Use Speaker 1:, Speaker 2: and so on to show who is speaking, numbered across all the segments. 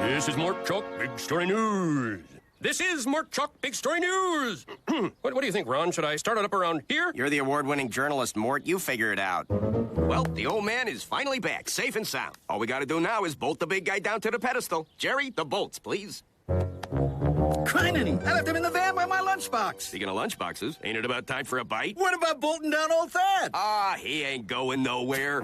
Speaker 1: This is Mort Chalk Big Story News. This is Mort Chalk Big Story News. What do you think, Ron? Should I start it up around here?
Speaker 2: You're the award-winning journalist, Mort. You figure it out. Well, the old man is finally back, safe and sound. All we gotta do now is bolt the big guy down to the pedestal. Jerry, the bolts, please.
Speaker 3: Criminy! I left him in the van by my lunchbox.
Speaker 2: Speaking of lunchboxes, ain't it about time for a bite?
Speaker 3: What about bolting down old Thad?
Speaker 2: Ah, he ain't going nowhere.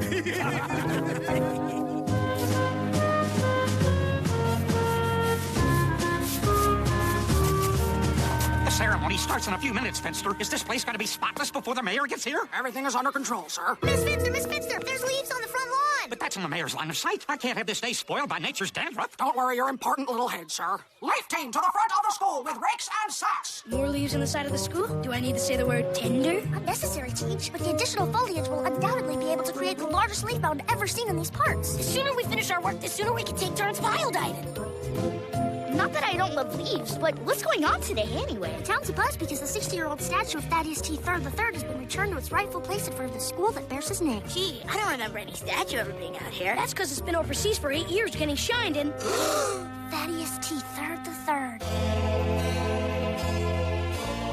Speaker 4: The ceremony starts in a few minutes, Finster. Is this place going to be spotless before the mayor gets here?
Speaker 5: Everything is under control, sir.
Speaker 6: Miss Finster, there's leaves on the front lawn.
Speaker 4: But that's in the mayor's line of sight. I can't have this day spoiled by nature's dandruff.
Speaker 5: Don't worry your important little head, sir. Leaf team to the front of the school with rakes and sacks.
Speaker 7: More leaves on the side of the school? Do I need to say the word tender?
Speaker 6: Unnecessary, Teach, but the additional foliage will undoubtedly be able to create the largest leaf mound ever seen in these parts.
Speaker 7: The sooner we finish our work, the sooner we can take turns pile diving.
Speaker 6: Not that I don't love leaves, but what's going on today anyway? The town's abuzz because the 60-year-old statue of Thaddeus T. Third III has been returned to its rightful place in front of the school that bears his name.
Speaker 7: Gee, I don't remember any statue ever being out here. That's because it's been overseas for 8 years getting shined in.
Speaker 6: Thaddeus T. Third III.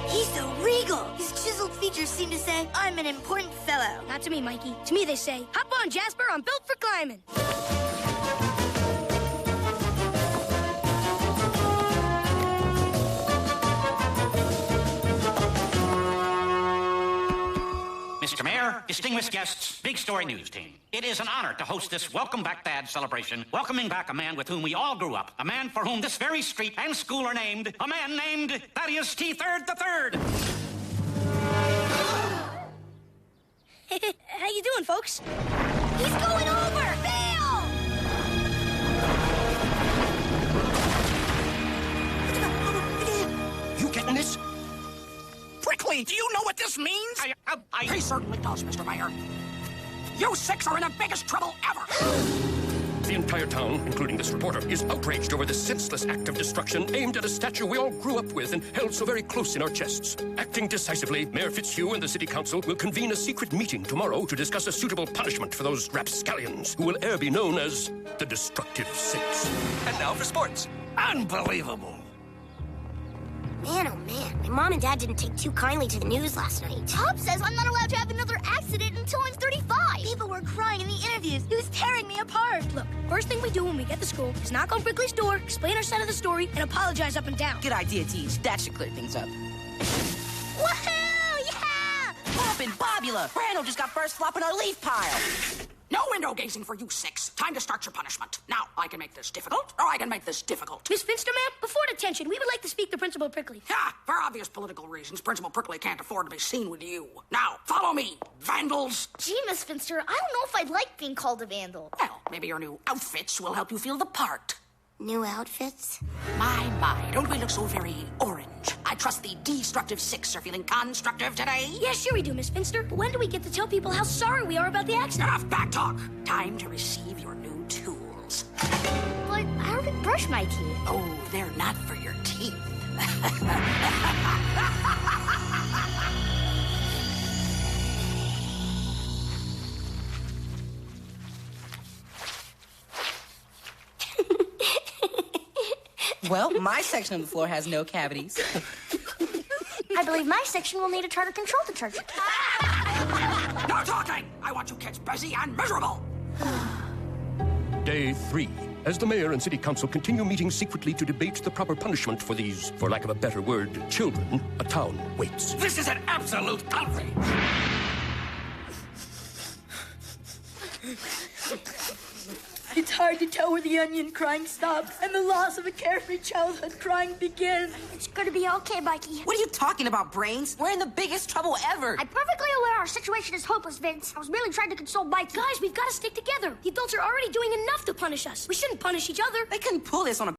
Speaker 7: He's so regal. His chiseled features seem to say, I'm an important fellow. Not to me, Mikey. To me, they say, hop on, Jasper, I'm built for climbing.
Speaker 4: Mr. Mayor, distinguished guests, Big Story News team. It is an honor to host this Welcome Back Thad celebration, welcoming back a man with whom we all grew up, a man for whom this very street and school are named, a man named Thaddeus T. Third III.
Speaker 7: How you doing, folks?
Speaker 6: He's going over! Bail!
Speaker 4: You getting this?
Speaker 5: Prickly, do you know what this means? He certainly does, Mr. Mayor. You six are in the biggest trouble ever.
Speaker 1: The entire town, including this reporter, is outraged over this senseless act of destruction aimed at a statue we all grew up with and held so very close in our chests. Acting decisively, Mayor Fitzhugh and the City Council will convene a secret meeting tomorrow to discuss a suitable punishment for those rapscallions who will e'er be known as the Destructive Six.
Speaker 3: And now for sports. Unbelievable.
Speaker 6: Man, oh man, my mom and dad didn't take too kindly to the news last night. Pop says I'm not allowed to have another accident until I'm 35.
Speaker 7: People were crying in the interviews. He was tearing me apart. Look, first thing we do when we get to school is knock on Brickley's door, explain our side of the story, and apologize up and down.
Speaker 8: Good idea, Teach. That should clear things up.
Speaker 7: Woohoo! Yeah!
Speaker 8: Poppin' Bobula! Randall just got first flop in our leaf pile.
Speaker 5: No window gazing for you six. Time to start your punishment. Now, I can make this difficult, or I can make this difficult.
Speaker 7: Miss Finster, ma'am, before detention, we would like to speak to Principal Prickly.
Speaker 5: Ha! For obvious political reasons, Principal Prickly can't afford to be seen with you. Now, follow me, vandals.
Speaker 6: Gee, Miss Finster, I don't know if I'd like being called a vandal.
Speaker 5: Well, maybe your new outfits will help you feel the part.
Speaker 6: New outfits?
Speaker 5: My, don't we look so very orange? I trust the Destructive Six are feeling constructive today.
Speaker 7: Yeah, sure we do, Miss Finster. But when do we get to tell people how sorry we are about the accident?
Speaker 5: Enough back talk. Time to receive your new tools.
Speaker 6: But I don't brush my teeth.
Speaker 5: Oh, they're not for your teeth.
Speaker 8: Well, my section of the floor has no cavities.
Speaker 6: I believe my section will need a tartar control detergent.
Speaker 5: No talking! I want you kids busy and miserable.
Speaker 1: Day 3. As the mayor and city council continue meeting secretly to debate the proper punishment for these, for lack of a better word, children, a town waits.
Speaker 3: This is an absolute outrage.
Speaker 7: It's hard to tell where the onion crying stops and the loss of a carefree childhood crying begins.
Speaker 6: It's gonna be okay, Mikey.
Speaker 8: What are you talking about, Brains? We're in the biggest trouble ever.
Speaker 6: I'm perfectly aware our situation is hopeless, Vince. I was merely trying to console Mikey.
Speaker 7: Guys, we've got to stick together. The adults are already doing enough to punish us. We shouldn't punish each other.
Speaker 8: They couldn't pull this on a